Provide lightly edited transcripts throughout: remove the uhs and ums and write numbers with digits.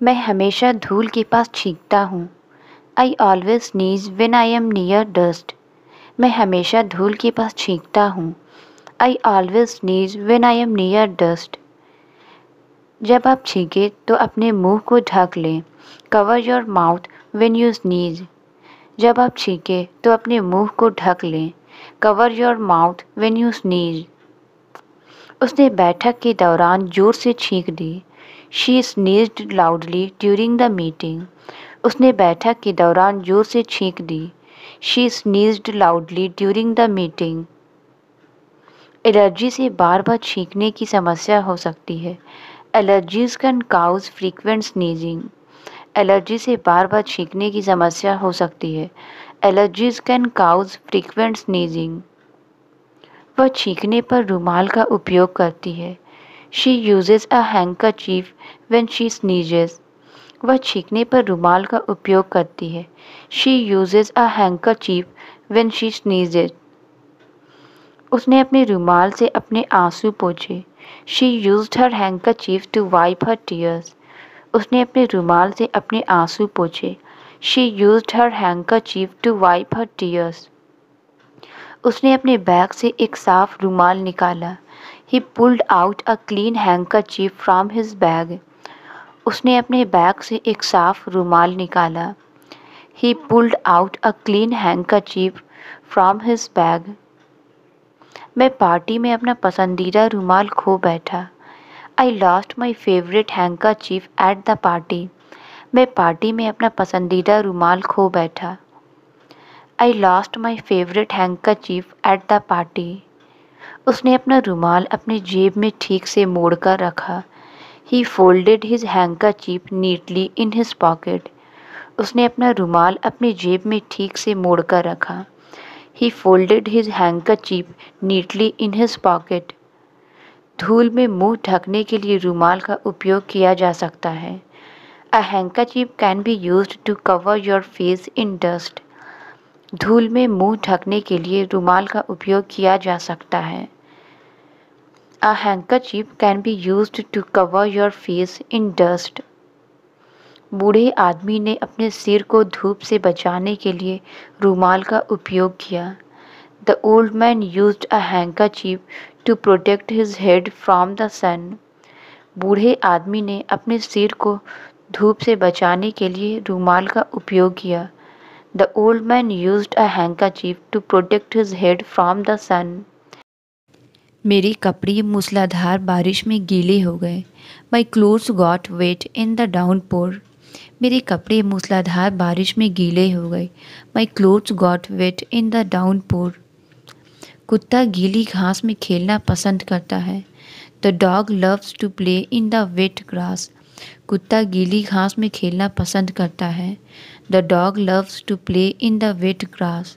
मैं हमेशा धूल के पास छींकता हूँ। I always sneeze when I am near dust. मैं हमेशा धूल के पास छींकता हूँ। I always sneeze when I am near dust. जब आप छींकें तो अपने मुंह को ढक लें। Cover your mouth when you sneeze. जब आप छींकें तो अपने मुंह को ढक लें। Cover your mouth when you sneeze. उसने बैठक के दौरान जोर से छींक दी। She sneezed loudly during the meeting. उसने बैठक के दौरान जोर से छींक दी। She sneezed loudly during the meeting. Allergy से बार बार छींकने की समस्या हो सकती है। Allergies can cause frequent sneezing. Allergy से बार बार छींकने की समस्या हो सकती है। Allergies can cause frequent sneezing. वह छींकने पर रुमाल का उपयोग करती है। She uses a handkerchief when she sneezes. वह छींकने पर रुमाल का उपयोग करती है। She uses a handkerchief when she sneezes. उसने अपने रुमाल से अपने आंसू पोंछे। She used her handkerchief to wipe her tears. उसने अपने रुमाल से अपने आंसू पोंछे। She used her handkerchief to wipe her tears. उसने अपने बैग से एक साफ रुमाल निकाला। He pulled out a clean handkerchief from his bag. उसने अपने बैग से एक साफ रुमाल निकाला। He pulled out a clean handkerchief from his bag. मैं पार्टी में अपना पसंदीदा रुमाल खो बैठा। I lost my favorite handkerchief at the party. मैं पार्टी में अपना पसंदीदा रुमाल खो बैठा। I lost my favorite handkerchief at the party. उसने अपना रुमाल अपनी जेब में ठीक से मोड़ कर रखा। He folded his handkerchief neatly in his pocket. उसने अपना रुमाल अपनी जेब में ठीक से मोड़ कर रखा। He folded his handkerchief neatly in his pocket. धूल में मुंह ढकने के लिए रुमाल का उपयोग किया जा सकता है। A handkerchief can be used to cover your face in dust. धूल में मुंह ढकने के लिए रुमाल का उपयोग किया जा सकता है। A handkerchief can be used to cover your face in dust. बूढ़े आदमी ने अपने सिर को धूप से बचाने के लिए रुमाल का उपयोग किया। The old man used a handkerchief to protect his head from the sun. बूढ़े आदमी ने अपने सिर को धूप से बचाने के लिए रुमाल का उपयोग किया। The old man used a handkerchief to protect his head from the sun. मेरे कपड़े मूसलाधार बारिश में गीले हो गए। My clothes got wet in the downpour. मेरे कपड़े मूसलाधार बारिश में गीले हो गए। My clothes got wet in the downpour. कुत्ता गीली घास में खेलना पसंद करता है। The dog loves to play in the wet grass. कुत्ता गीली घास में खेलना पसंद करता है। The dog loves to play in the wet grass.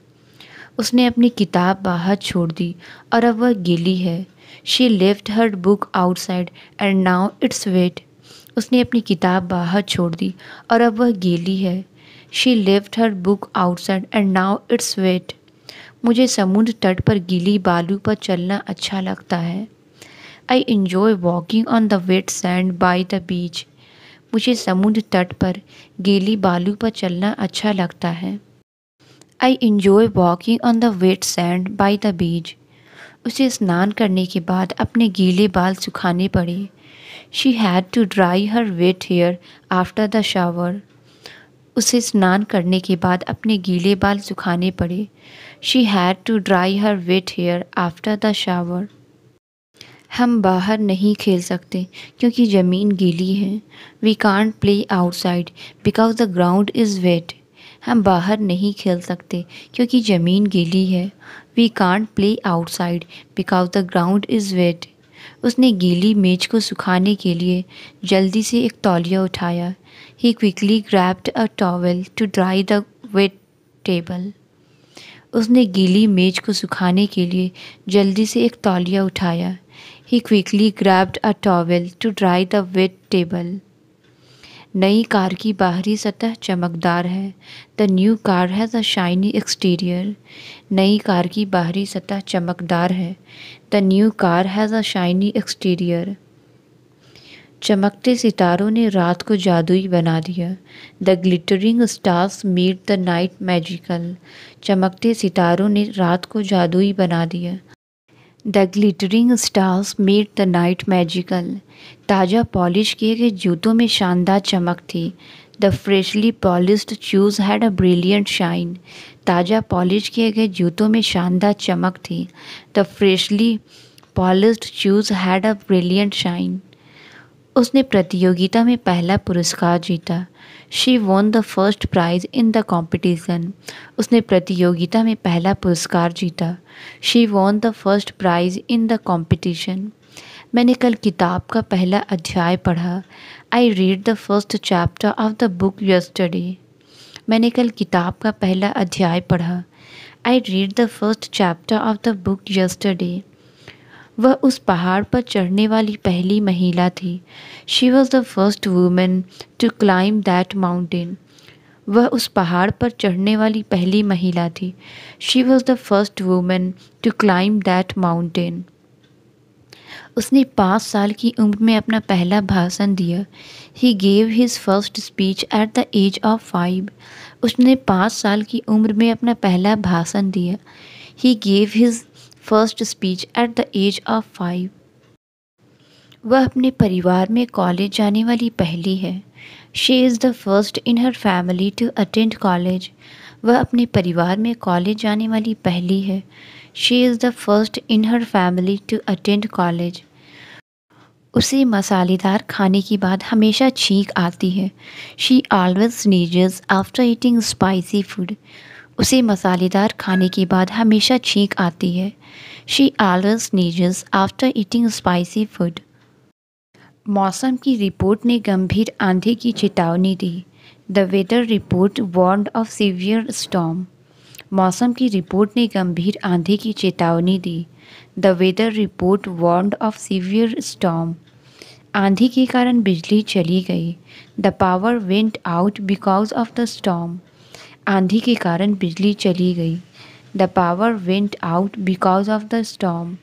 उसने अपनी किताब बाहर छोड़ दी और अब वह गीली है। She left her book outside and now it's wet. उसने अपनी किताब बाहर छोड़ दी और अब वह गीली है। She left her book outside and now it's wet. मुझे समुद्र तट पर गीली बालू पर चलना अच्छा लगता है। I enjoy walking on the wet sand by the beach. मुझे समुद्र तट पर गीली बालू पर चलना अच्छा लगता है। I enjoy walking on the wet sand by the beach. उसे स्नान करने के बाद अपने गीले बाल सुखाने पड़े। She had to dry her wet hair after the shower. उसे स्नान करने के बाद अपने गीले बाल सुखाने पड़े। She had to dry her wet hair after the shower. हम बाहर नहीं खेल सकते क्योंकि ज़मीन गीली है। We can't play outside because the ground is wet. हम बाहर नहीं खेल सकते क्योंकि ज़मीन गीली है। We can't play outside because the ground is wet. उसने गीली मेज को सुखाने के लिए जल्दी से एक तौलिया उठाया। He quickly grabbed a towel to dry the wet table. उसने गीली मेज को सुखाने के लिए जल्दी से एक तौलिया उठाया। He quickly grabbed a towel to dry the wet table. नई कार की बाहरी सतह चमकदार है। The new car has a shiny exterior. नई कार की बाहरी सतह चमकदार है। The new car has a shiny exterior. चमकते सितारों ने रात को जादुई बना दिया। The glittering stars made the night magical. चमकते सितारों ने रात को जादुई बना दिया। The glittering stars made the night magical. ताज़ा पॉलिश किए गए जूतों में शानदार चमक थी। The freshly polished shoes had a brilliant shine. ताज़ा पॉलिश किए गए जूतों में शानदार चमक थी। The freshly polished shoes had a brilliant shine. उसने प्रतियोगिता में पहला पुरस्कार जीता। She won the first prize in the competition. उसने प्रतियोगिता में पहला पुरस्कार जीता। She won the first prize in the competition. मैंने कल किताब का पहला अध्याय पढ़ा। I read the first chapter of the book yesterday. मैंने कल किताब का पहला अध्याय पढ़ा। I read the first chapter of the book yesterday. वह उस पहाड़ पर चढ़ने वाली पहली महिला थी। She was the first woman to climb that mountain. वह उस पहाड़ पर चढ़ने वाली पहली महिला थी। She was the first woman to climb that mountain. उसने 5 साल की उम्र में अपना पहला भाषण दिया। He gave his first speech at the age of 5। उसने 5 साल की उम्र में अपना पहला भाषण दिया। He gave his first speech at the age of 5। वह अपने परिवार में कॉलेज जाने वाली पहली है। She is the first in her family to attend college. वह अपने परिवार में कॉलेज जाने वाली पहली है। She is the first in her family to attend college. उसे मसालेदार खाने के बाद हमेशा छींक आती है। She always sneezes after eating spicy food. उसे मसालेदार खाने के बाद हमेशा छींक आती है। She always sneezes after eating spicy food. मौसम की रिपोर्ट ने गंभीर आंधी की चेतावनी दी। The weather report warned of severe storm. मौसम की रिपोर्ट ने गंभीर आंधी की चेतावनी दी। The weather report warned of severe storm. आंधी के कारण बिजली चली गई। The power went out because of the storm. आंधी के कारण बिजली चली गई। The power went out because of the storm.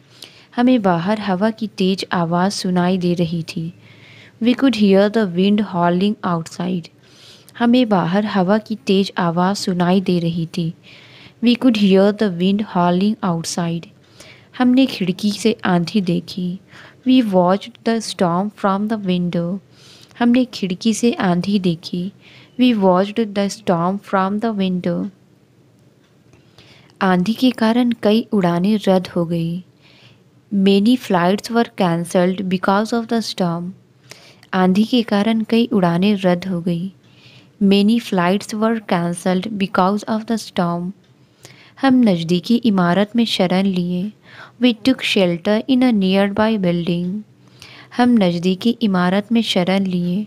हमें बाहर हवा की तेज आवाज़ सुनाई दे रही थी। We could hear the wind howling outside. हमें बाहर हवा की तेज आवाज़ सुनाई दे रही थी। We could hear the wind howling outside. हमने खिड़की से आंधी देखी। We watched the storm from the window. हमने खिड़की से आंधी देखी। We watched the storm from the window. आंधी के कारण कई उड़ानें रद्द हो गई। Many flights were cancelled because of the storm. आंधी के कारण कई उड़ानें रद्द हो गई। Many flights were cancelled because of the storm. हम नज़दीकी इमारत में शरण लिए। We took shelter in a nearby building. हम नज़दीकी इमारत में शरण लिए।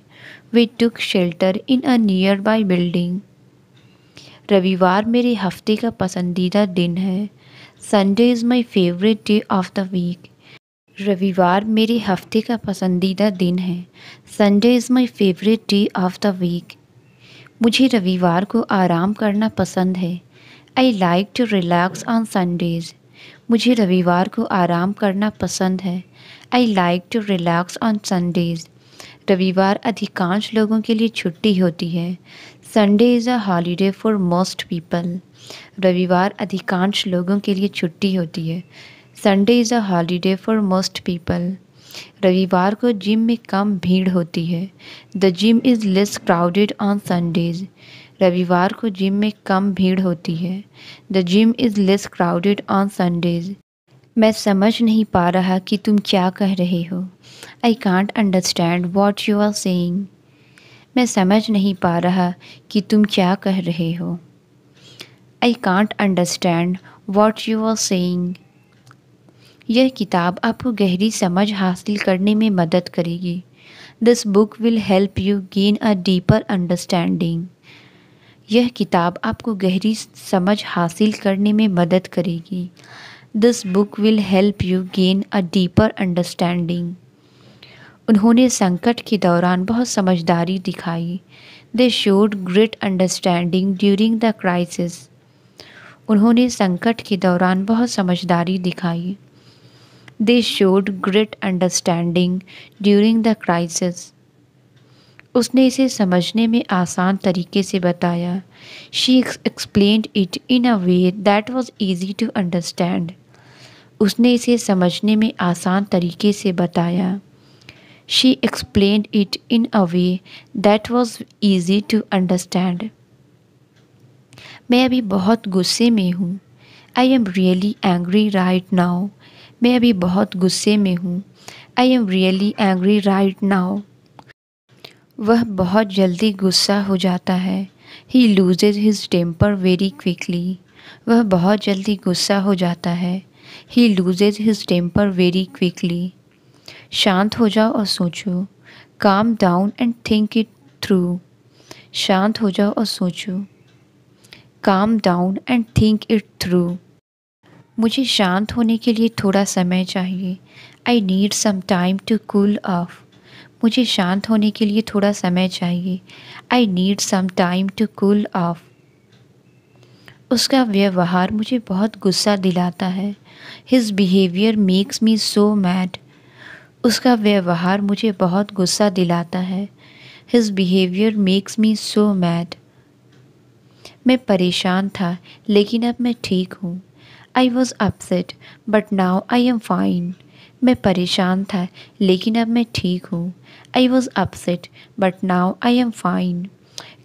We took shelter in a nearby building. रविवार मेरे हफ्ते का पसंदीदा दिन है। Sunday is my favourite day of the week. रविवार मेरे हफ्ते का पसंदीदा दिन है। Sunday is my favourite day of the week. मुझे रविवार को आराम करना पसंद है। I like to relax on Sundays. मुझे रविवार को आराम करना पसंद है। I like to relax on Sundays. रविवार अधिकांश लोगों के लिए छुट्टी होती है। Sunday is a holiday for most people. रविवार अधिकांश लोगों के लिए छुट्टी होती है। Sunday is a holiday for most people. रविवार को जिम में कम भीड़ होती है। The gym is less crowded on Sundays. रविवार को जिम में कम भीड़ होती है। The gym is less crowded on Sundays. मैं समझ नहीं पा रहा कि तुम क्या कह रहे हो। I can't understand what you are saying. मैं समझ नहीं पा रहा कि तुम क्या कह रहे हो। I can't understand what you are saying. यह किताब आपको गहरी समझ हासिल करने में मदद करेगी। This book will help you gain a deeper understanding. यह किताब आपको गहरी समझ हासिल करने में मदद करेगी। This book will help you gain a deeper understanding. उन्होंने संकट के दौरान बहुत समझदारी दिखाई। They showed great understanding during the crisis. उन्होंने संकट के दौरान बहुत समझदारी दिखाई। They showed great understanding during the crisis. उसने इसे समझने में आसान तरीके से बताया। She explained it in a way that was easy to understand. उसने इसे समझने में आसान तरीके से बताया। She explained it in a way that was easy to understand. मैं अभी बहुत गुस्से में हूँ। I am really angry right now. मैं अभी बहुत गुस्से में हूँ। I am really angry right now. वह बहुत जल्दी गुस्सा हो जाता है। He loses his temper very quickly. वह बहुत जल्दी गुस्सा हो जाता है। He loses his temper very quickly. शांत हो जाओ और सोचो। Calm down and think it through. शांत हो जाओ और सोचो। Calm down and think it through. मुझे शांत होने के लिए थोड़ा समय चाहिए। I need some time to cool off. मुझे शांत होने के लिए थोड़ा समय चाहिए। I need some time to cool off. उसका व्यवहार मुझे बहुत गुस्सा दिलाता है। His behaviour makes me so mad. उसका व्यवहार मुझे बहुत गुस्सा दिलाता है। His behaviour makes me so mad. मैं परेशान था लेकिन अब मैं ठीक हूँ। I was upset but now I am fine. मैं परेशान था लेकिन अब मैं ठीक हूँ। I was upset but now I am fine.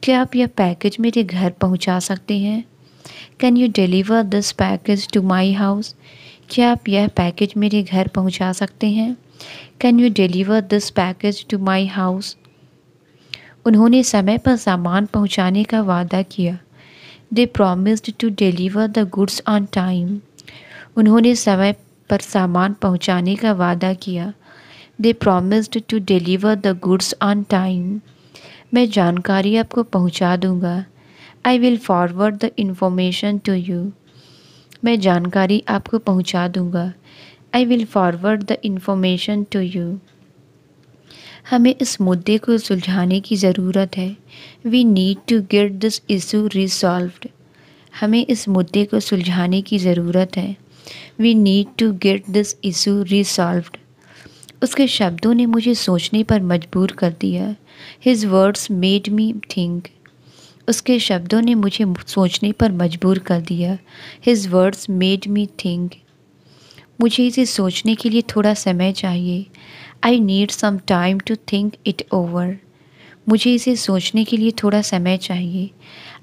क्या आप यह पैकेज मेरे घर पहुँचा सकते हैं? Can you deliver this package to my house? क्या आप यह पैकेज मेरे घर पहुँचा सकते हैं? Can you deliver this package to my house? उन्होंने समय पर सामान पहुँचाने का वादा किया। They promised to deliver the goods on time. उन्होंने समय पर सामान पहुंचाने का वादा किया। They promised to deliver the goods on time. मैं जानकारी आपको पहुंचा दूंगा। I will forward the information to you. मैं जानकारी आपको पहुंचा दूंगा। I will forward the information to you. हमें इस मुद्दे को सुलझाने की ज़रूरत है। We need to get this issue resolved. हमें इस मुद्दे को सुलझाने की ज़रूरत है। We need to get this issue resolved. उसके शब्दों ने मुझे सोचने पर मजबूर कर दिया। His words made me think. उसके शब्दों ने मुझे सोचने पर मजबूर कर दिया। His words made me think. मुझे इसे सोचने के लिए थोड़ा समय चाहिए। I need some time to think it over. मुझे इसे सोचने के लिए थोड़ा समय चाहिए।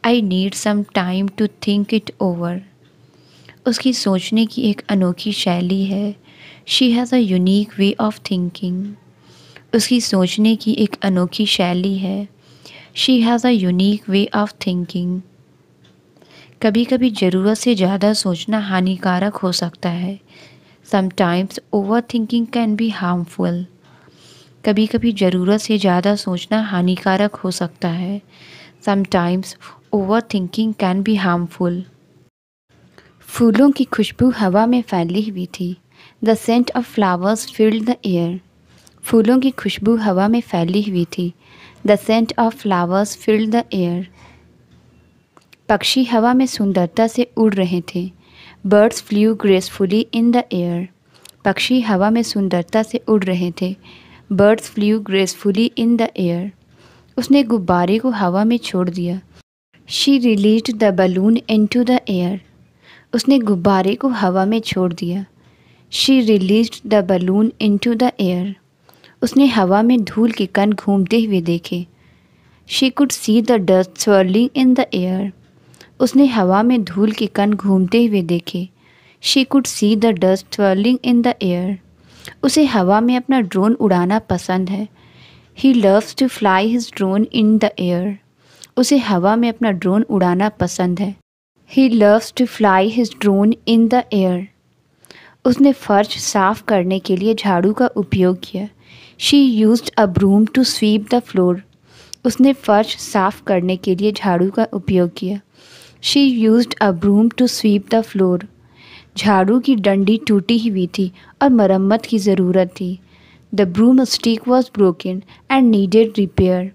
I need some time to think it over. उसकी सोचने की एक अनोखी शैली है। She has a unique way of thinking. उसकी सोचने की एक अनोखी शैली है। She has a unique way of thinking. कभी कभी ज़रूरत से ज़्यादा सोचना हानिकारक हो सकता है। Sometimes overthinking can be harmful. कभी कभी ज़रूरत से ज़्यादा सोचना हानिकारक हो सकता है। Sometimes overthinking can be harmful. फूलों की खुशबू हवा में फैली हुई थी। The scent of flowers filled the air. फूलों की खुशबू हवा में फैली हुई थी। The scent of flowers filled the air. पक्षी हवा में सुंदरता से उड़ रहे थे। Birds flew gracefully in the air. पक्षी हवा में सुंदरता से उड़ रहे थे। Birds flew gracefully in the air. उसने गुब्बारे को हवा में छोड़ दिया। She released the balloon into the air. उसने गुब्बारे को हवा में छोड़ दिया। She released the balloon into the air. उसने हवा में धूल के कण घूमते हुए देखे। She could see the dust swirling in the air. उसने हवा में धूल के कण घूमते हुए देखे। She could see the dust swirling in the air. उसे हवा में अपना ड्रोन उड़ाना पसंद है। He loves to fly his drone in the air. उसे हवा में अपना ड्रोन उड़ाना पसंद है। He loves to fly his drone in the air. उसने फर्श साफ करने के लिए झाड़ू का उपयोग किया। She used a broom to sweep the floor. उसने फर्श साफ करने के लिए झाड़ू का उपयोग किया। She used a broom to sweep the floor. झाड़ू की डंडी टूटी हुई थी और मरम्मत की ज़रूरत थी। The broomstick was broken and needed repair.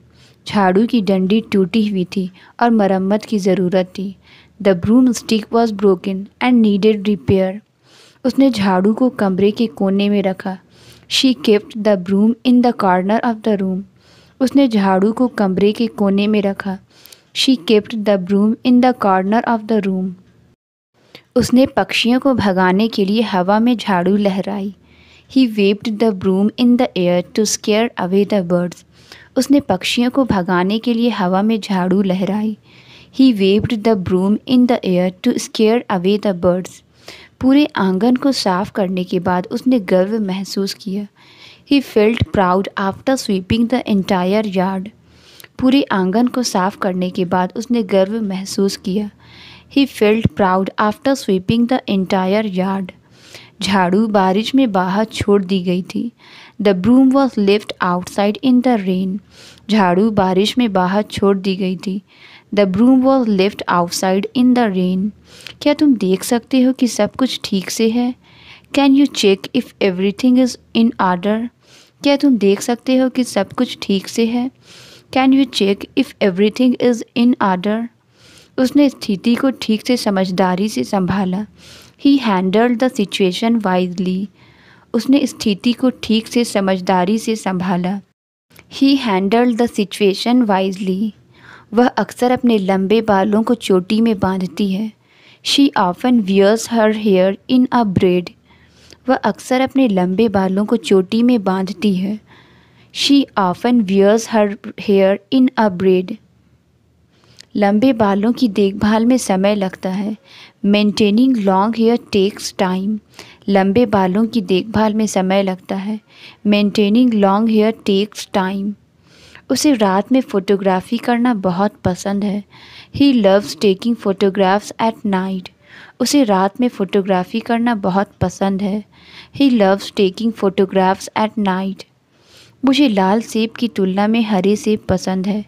झाड़ू की डंडी टूटी हुई थी और मरम्मत की ज़रूरत थी। The broomstick was broken and needed repair. उसने झाड़ू को कमरे के कोने में रखा। She kept the broom in the corner of the room. उसने झाड़ू को कमरे के कोने में रखा। She kept the broom in the corner of the room. उसने पक्षियों को भगाने के लिए हवा में झाड़ू लहराई। He waved the broom in the air to scare away the birds. उसने पक्षियों को भगाने के लिए हवा में झाड़ू लहराई। He waved the broom in the air to scare away the birds. पूरे आंगन को साफ करने के बाद उसने गर्व महसूस किया। He felt proud after sweeping the entire yard. पूरे आंगन को साफ करने के बाद उसने गर्व महसूस किया। He felt proud after sweeping the entire yard. झाड़ू बारिश में बाहर छोड़ दी गई थी। The broom was left outside in the rain. झाड़ू बारिश में बाहर छोड़ दी गई थी। The broom was left outside in the rain. क्या तुम देख सकते हो कि सब कुछ ठीक से है? Can you check if everything is in order? क्या तुम देख सकते हो कि सब कुछ ठीक से है? Can you check if everything is in order? उसने स्थिति को ठीक से समझदारी से संभाला। He handled the situation wisely. उसने स्थिति को ठीक से समझदारी से संभाला। He handled the situation wisely. वह अक्सर अपने लंबे बालों को चोटी में बांधती है। She often wears her hair in a braid. वह अक्सर अपने लंबे बालों को चोटी में बांधती है। She often wears her hair in a braid. लंबे बालों की देखभाल में समय लगता है। Maintaining long hair takes time. लंबे बालों की देखभाल में समय लगता है। Maintaining long hair takes time. उसे रात में फ़ोटोग्राफ़ी करना बहुत पसंद है। He loves taking photographs at night. उसे रात में फ़ोटोग्राफ़ी करना बहुत पसंद है। He loves taking photographs at night. मुझे लाल सेब की तुलना में हरे सेब पसंद है।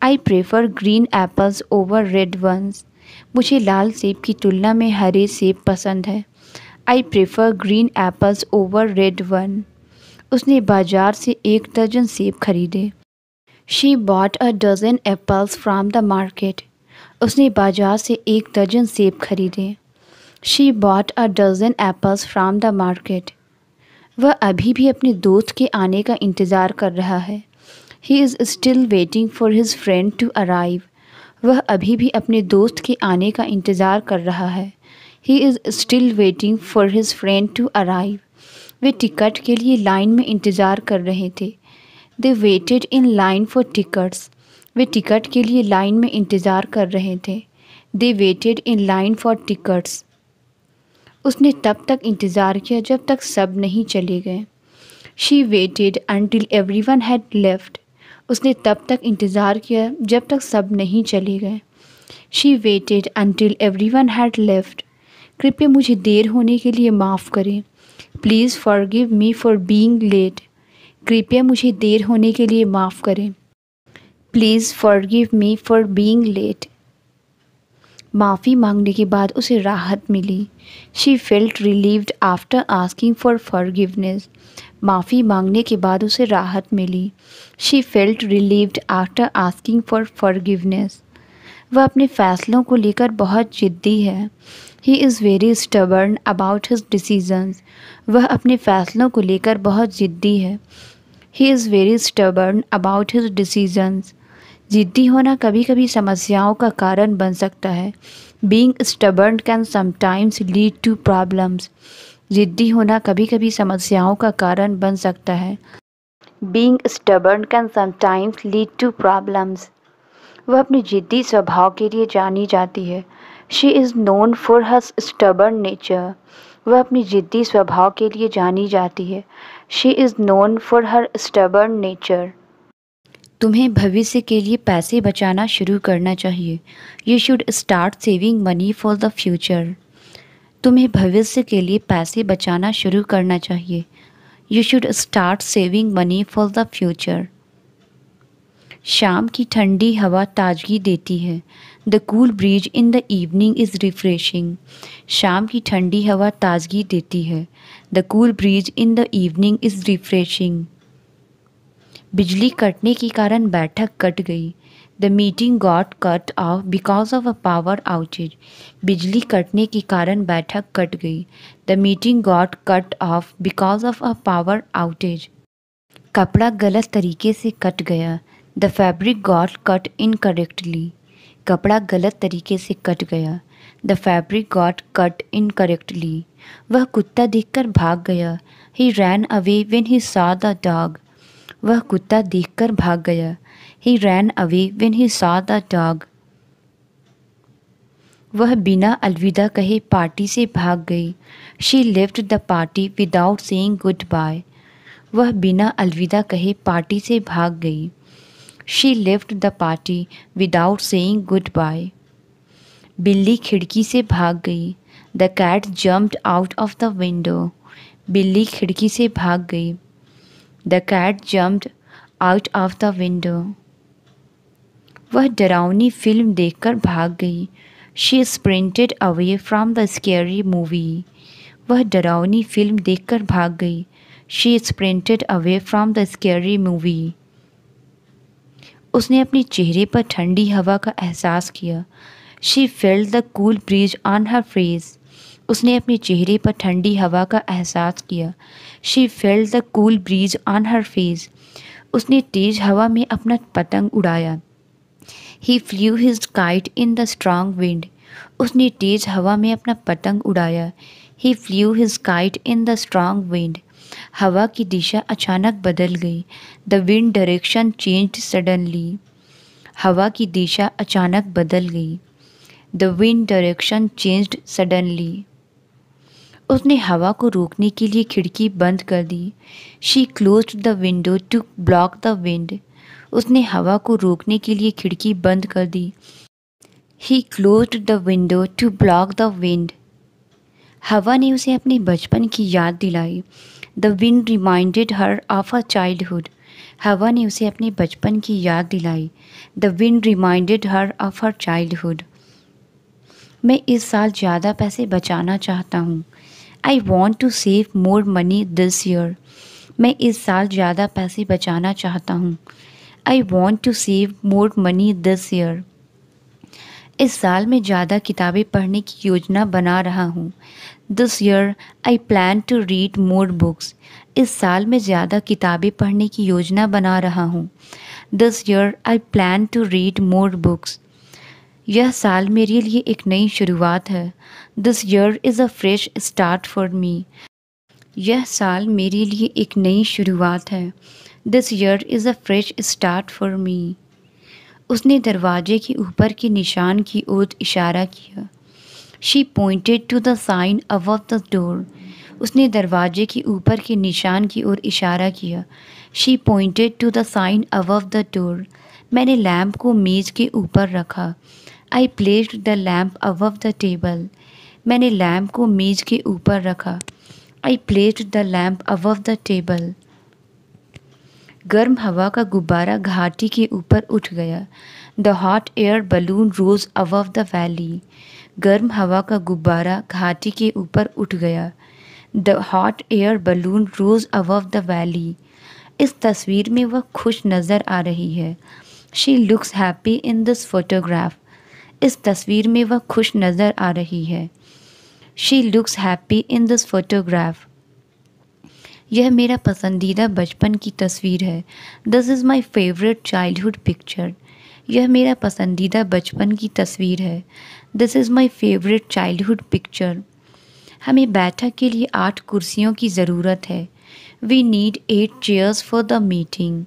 I prefer green apples over red ones. मुझे लाल सेब की तुलना में हरे सेब पसंद है। I prefer green apples over red one. उसने बाजार से 1 दर्जन सेब खरीदे। She bought a dozen apples from the market. उसने बाजार से 1 दर्जन सेब खरीदे। She bought a dozen apples from the market. वह अभी भी अपने दोस्त के आने का इंतज़ार कर रहा है। He is still waiting for his friend to arrive. वह अभी भी अपने दोस्त के आने का इंतज़ार कर रहा है। He is still waiting for his friend to arrive. वे टिकट के लिए लाइन में इंतज़ार कर रहे थे। They waited in line for tickets. वे टिकट के लिए लाइन में इंतज़ार कर रहे थे। They waited in line for tickets. उसने तब तक इंतज़ार किया जब तक सब नहीं चले गए। She waited until everyone had left. उसने तब तक इंतज़ार किया जब तक सब नहीं चले गए। She waited until everyone had left. कृपया मुझे देर होने के लिए माफ़ करें। Please forgive me for being late. कृपया मुझे देर होने के लिए माफ़ करें। Please forgive me for being late. माफ़ी मांगने के बाद उसे राहत मिली। She felt relieved after asking for forgiveness. माफ़ी मांगने के बाद उसे राहत मिली। She felt relieved after asking for forgiveness. वह अपने फ़ैसलों को लेकर बहुत ज़िद्दी है। He is very stubborn about his decisions. वह अपने फ़ैसलों को लेकर बहुत ज़िद्दी है। He is very stubborn about his decisions. ज़िद्दी होना कभी कभी समस्याओं का कारण बन सकता है। Being stubborn can sometimes lead to problems. ज़िद्दी होना कभी कभी समस्याओं का कारण बन सकता है। Being stubborn can sometimes lead to problems. वह अपने ज़िद्दी स्वभाव के लिए जानी जाती है। She is known for her stubborn nature. वह अपनी ज़िद्दी स्वभाव के लिए जानी जाती है। She is known for her stubborn nature. तुम्हें भविष्य के लिए पैसे बचाना शुरू करना चाहिए। You should start saving money for the future. तुम्हें भविष्य के लिए पैसे बचाना शुरू करना चाहिए। You should start saving money for the future. शाम की ठंडी हवा ताजगी देती है। The cool bridge in the evening is refreshing. शाम की ठंडी हवा ताजगी देती है। The cool bridge in the evening is refreshing. बिजली कटने के कारण बैठक कट गई। The meeting got cut off because of a power outage. बिजली कटने के कारण बैठक कट गई। The meeting got cut off because of a power outage. कपड़ा गलत तरीके से कट गया। The fabric got cut incorrectly. कपड़ा गलत तरीके से कट गया। The fabric got cut incorrectly. वह कुत्ता देखकर भाग गया। He ran away when he saw the dog. वह कुत्ता देखकर भाग गया। He ran away when he saw the dog. वह बिना अलविदा कहे पार्टी से भाग गई। She left the party without saying goodbye. वह बिना अलविदा कहे पार्टी से भाग गई। She left the party without saying goodbye. बिल्ली खिड़की से भाग गई। The cat jumped out of the window. बिल्ली खिड़की से भाग गई। The cat jumped out of the window. वह डरावनी फिल्म देखकर भाग गई। She sprinted away from the scary movie. वह डरावनी फिल्म देखकर भाग गई। She sprinted away from the scary movie. उसने अपने चेहरे पर ठंडी हवा का एहसास किया। She felt the cool breeze on her face. उसने अपने चेहरे पर ठंडी हवा का एहसास किया। She felt the cool breeze on her face. उसने तेज हवा में अपना पतंग उड़ाया। He flew his kite in the strong wind. उसने तेज हवा में अपना पतंग उड़ाया। He flew his kite in the strong wind. हवा की दिशा अचानक बदल गई। The wind direction changed suddenly. हवा की दिशा अचानक बदल गई। The wind direction changed suddenly. उसने हवा को रोकने के लिए खिड़की बंद कर दी। She closed the window to block the wind. उसने हवा को रोकने के लिए खिड़की बंद कर दी। He closed the window to block the wind. हवा ने उसे अपने बचपन की याद दिलाई। The wind reminded her of a childhood. हवा ने उसे अपने बचपन की याद दिलाई। The wind reminded her of her childhood. मैं इस साल ज़्यादा पैसे बचाना चाहता हूँ। I want to save more money this year. मैं इस साल ज़्यादा पैसे बचाना चाहता हूँ। I want to save more money this year. इस साल मैं ज़्यादा किताबें पढ़ने की योजना बना रहा हूँ। This year I plan to read more books. इस साल मैं ज़्यादा किताबें पढ़ने की योजना बना रहा हूँ। This year I plan to read more books. यह साल मेरे लिए एक नई शुरुआत है। This year is a fresh start for me. यह साल मेरे लिए एक नई शुरुआत है। This year is a fresh start for me. उसने दरवाजे के ऊपर के निशान की ओर इशारा किया। She pointed to the sign above the door. उसने दरवाजे के ऊपर के निशान की ओर इशारा किया। She pointed to the sign above the door. मैंने लैम्प को मेज़ के ऊपर रखा। I placed the lamp above the table. मैंने लैम्प को मेज़ के ऊपर रखा। I placed the lamp above the table. गर्म हवा का गुब्बारा घाटी के ऊपर उठ गया। The hot air balloon rose above the valley. गर्म हवा का गुब्बारा घाटी के ऊपर उठ गया। The hot air balloon rose above the valley. इस तस्वीर में वह खुश नज़र आ रही है। She looks happy in this photograph. इस तस्वीर में वह खुश नज़र आ रही है। She looks happy in this photograph. यह मेरा पसंदीदा बचपन की तस्वीर है। This is my favourite childhood picture. यह मेरा पसंदीदा बचपन की तस्वीर है। This is my favourite childhood picture. हमें बैठक के लिए 8 कुर्सियों की ज़रूरत है। We need 8 chairs for the meeting.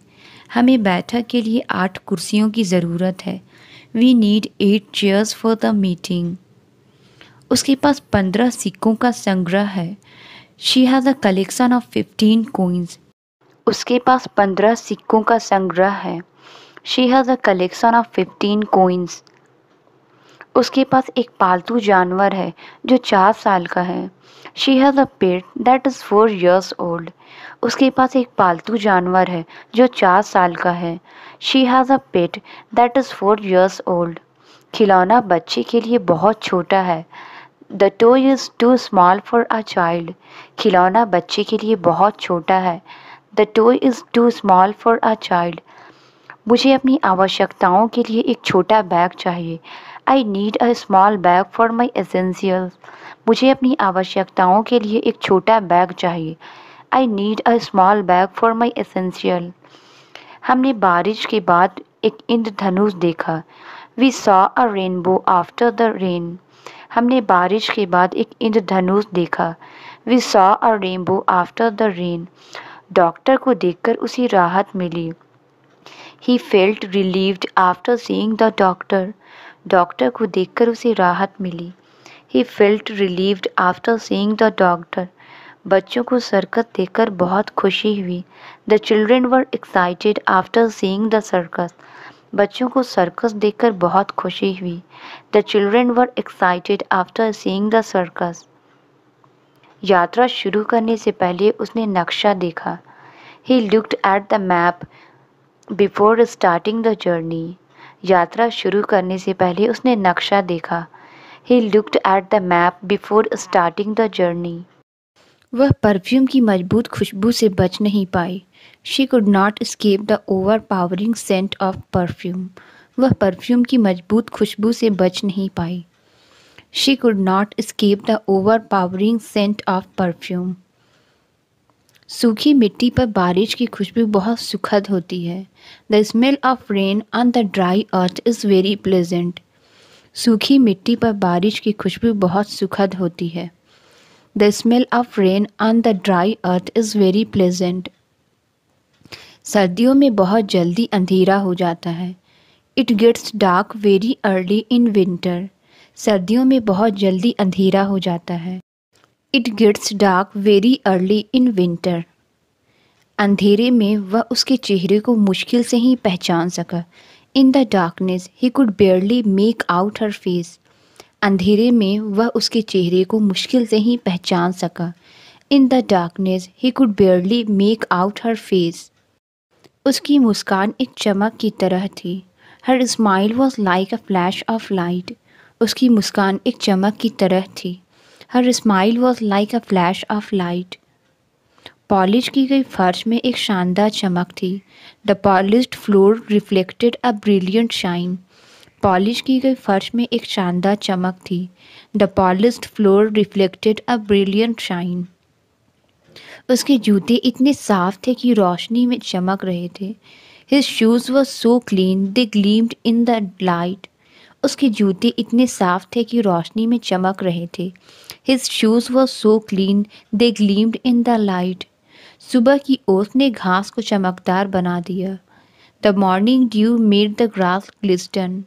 हमें बैठक के लिए 8 कुर्सियों की ज़रूरत है। We need 8 chairs for the meeting. उसके पास 15 सिक्कों का संग्रह है। She has a collection of 15 coins. उसके पास 15 सिक्कों का संग्रह है। She has a collection of 15 coins. उसके पास एक पालतू जानवर है जो 4 साल का है। She has a pet that is 4 years old। उसके पास एक पालतू जानवर है जो 4 साल का है। She has a pet that is 4 years old। खिलौना बच्चे के लिए बहुत छोटा है। The toy is too small for a child. खिलौना बच्चे के लिए बहुत छोटा है। The toy is too small for a child. मुझे अपनी आवश्यकताओं के लिए एक छोटा बैग चाहिए। I need a small bag for my essentials. मुझे अपनी आवश्यकताओं के लिए एक छोटा बैग चाहिए। I need a small bag for my essential. हमने बारिश के बाद एक इंद्रधनुष देखा। We saw a rainbow after the rain. हमने बारिश के बाद एक इंद्रधनुष देखा। We saw a rainbow after the rain. Doctor को देखकर उसे राहत मिली। He felt relieved after seeing the doctor. Doctor को देखकर उसे राहत मिली। He felt relieved after seeing the doctor. बच्चों को सर्कस देखकर बहुत खुशी हुई। The children were excited after seeing the circus. बच्चों को सर्कस देखकर बहुत खुशी हुई। The children were excited after seeing the circus. यात्रा शुरू करने से पहले उसने नक्शा देखा। He looked at the map before starting the journey. यात्रा शुरू करने से पहले उसने नक्शा देखा। He looked at the map before starting the journey. वह परफ्यूम की मजबूत खुशबू से बच नहीं पाई। She could not escape the overpowering scent of perfume. वह परफ्यूम की मजबूत खुशबू से बच नहीं पाई। She could not escape the overpowering scent of perfume. सूखी मिट्टी पर बारिश की खुशबू बहुत सुखद होती है। The smell of rain on the dry earth is very pleasant. सूखी मिट्टी पर बारिश की खुशबू बहुत सुखद होती है। The smell of rain on the dry earth is very pleasant. सर्दियों में बहुत जल्दी अंधेरा हो जाता है। It gets dark very early in winter. सर्दियों में बहुत जल्दी अंधेरा हो जाता है। It gets dark very early in winter. अंधेरे में वह उसके चेहरे को मुश्किल से ही पहचान सका। In the darkness he could बेयरली make out her face. अंधेरे में वह उसके चेहरे को मुश्किल से ही पहचान सका। In the darkness he could बेयरली make out her face. उसकी मुस्कान एक चमक की तरह थी। Her smile was like a flash of light. उसकी मुस्कान एक चमक की तरह थी। Her smile was like a flash of light. Polish की गई फर्श में एक शानदार चमक थी। The polished floor reflected a brilliant shine. Polish की गई फर्श में एक शानदार चमक थी। The polished floor reflected a brilliant shine. उसके जूते इतने साफ थे कि रोशनी में चमक रहे थे। His shoes were so clean they gleamed in the light. उसके जूते इतने साफ थे कि रोशनी में चमक रहे थे। His shoes were so clean they gleamed in the light. सुबह की ओस ने घास को चमकदार बना दिया। The morning dew made the grass glisten.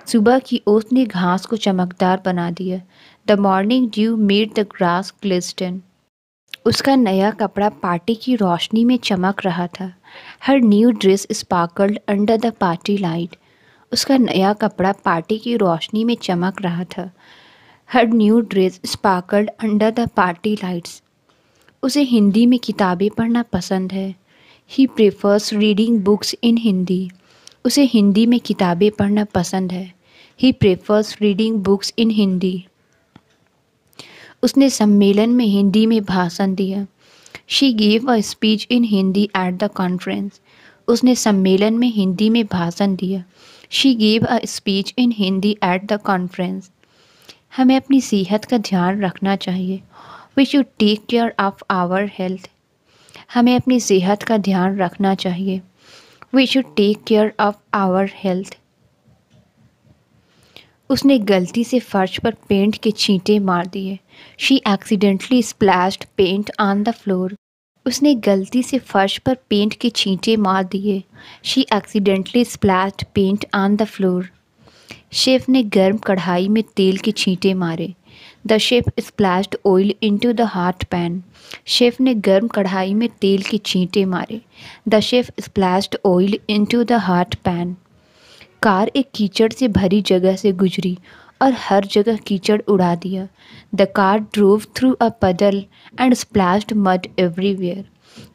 सुबह की ओस ने घास को चमकदार बना दिया। The morning dew made the grass glisten. उसका नया कपड़ा पार्टी की रोशनी में चमक रहा था। Her new dress sparkled under the party light. उसका नया कपड़ा पार्टी की रोशनी में चमक रहा था। Her new dress sparkled under the party lights. उसे हिंदी में किताबें पढ़ना पसंद है। He prefers reading books in Hindi. उसे हिंदी में किताबें पढ़ना पसंद है। He prefers reading books in Hindi. उसने सम्मेलन में हिंदी में भाषण दिया। She gave a speech in Hindi at the conference. उसने सम्मेलन में हिंदी में भाषण दिया। She gave a speech in Hindi at the conference. हमें अपनी सेहत का ध्यान रखना चाहिए। We should take care of our health. हमें अपनी सेहत का ध्यान रखना चाहिए। We should take care of our health. उसने गलती से फर्श पर पेंट के छींटे मार दिए। She accidentally splashed paint on the floor. उसने गलती से फर्श पर पेंट के छींटे मार दिए। She accidentally splashed paint on the floor. शेफ ने गर्म कढ़ाई में तेल के छींटे मारे। The chef splashed oil into the hot pan. शेफ ने गर्म कढ़ाई में तेल के छींटे मारे। The chef splashed oil into the hot pan. Car एक कीचड़ से भरी जगह से गुजरी और हर जगह कीचड़ उड़ा दिया। The car drove through a puddle and splashed mud everywhere.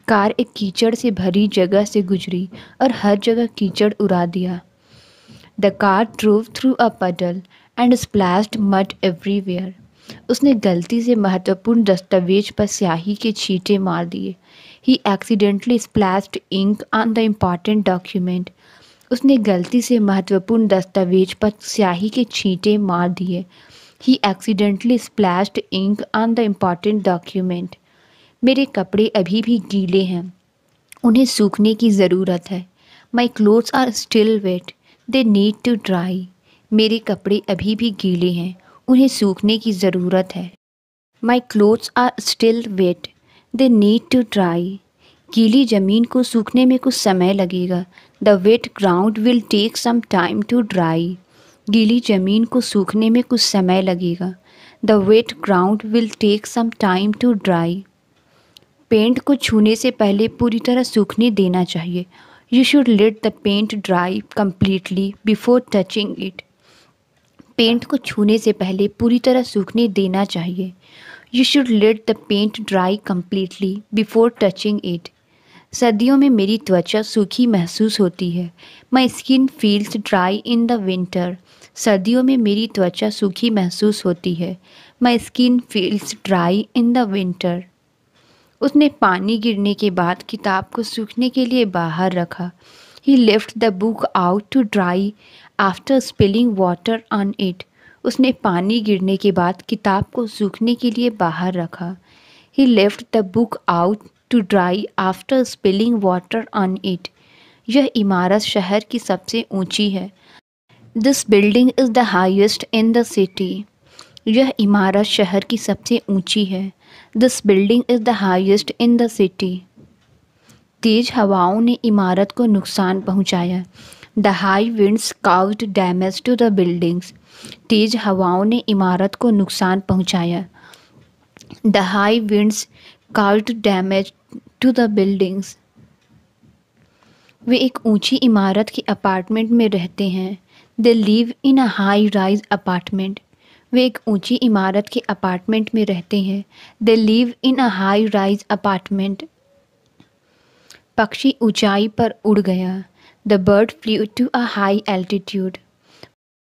Car एक कीचड़ से भरी जगह से गुजरी और हर जगह कीचड़ उड़ा दिया। The car drove through a puddle and splashed mud everywhere. उसने गलती से महत्वपूर्ण दस्तावेज पर स्याही के छींटे मार दिए। He accidentally splashed ink on the important document. उसने गलती से महत्वपूर्ण दस्तावेज पर स्याही के छींटे मार दिए। He accidentally splashed ink on the important document. मेरे कपड़े अभी भी गीले हैं। उन्हें सूखने की ज़रूरत है। My clothes are still wet, they need to dry. मेरे कपड़े अभी भी गीले हैं, उन्हें सूखने की ज़रूरत है। My clothes are still wet, they need to dry. गीली ज़मीन को सूखने में कुछ समय लगेगा। The wet ground will take some time to dry. गीली ज़मीन को सूखने में कुछ समय लगेगा। The wet ground will take some time to dry. Paint को छूने से पहले पूरी तरह सूखने देना चाहिए। You should let the paint dry completely before touching it. Paint को छूने से पहले पूरी तरह सूखने देना चाहिए। You should let the paint dry completely before touching it. सर्दियों में मेरी त्वचा सूखी महसूस होती है। My skin feels dry in the winter. सर्दियों में मेरी त्वचा सूखी महसूस होती है। My skin feels dry in the winter. उसने पानी गिरने के बाद किताब को सूखने के लिए बाहर रखा। He left the book out to dry after spilling water on it. उसने पानी गिरने के बाद किताब को सूखने के लिए बाहर रखा। He left the book out to dry after spilling water on it. यह इमारत शहर की सबसे ऊंची है। This building is the highest in the city. यह इमारत शहर की सबसे ऊंची है। This building is the highest in the city. तेज हवाओं ने इमारत को नुकसान पहुंचाया। The high winds caused damage to the buildings. तेज हवाओं ने इमारत को नुकसान पहुंचाया। The high winds caused damage to the buildings. वे एक ऊंची इमारत के अपार्टमेंट में रहते हैं। They live in a high rise apartment. वे एक ऊंची इमारत के अपार्टमेंट में रहते हैं। They live in a high rise apartment. पक्षी ऊंचाई पर उड़ गया। The bird flew to a high altitude.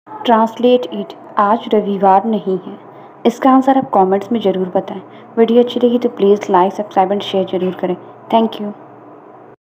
Translate it. आज रविवार नहीं है। इसका आंसर आप कमेंट्स में ज़रूर बताएं। वीडियो अच्छी लगी तो please like, subscribe and share ज़रूर करें। Thank you.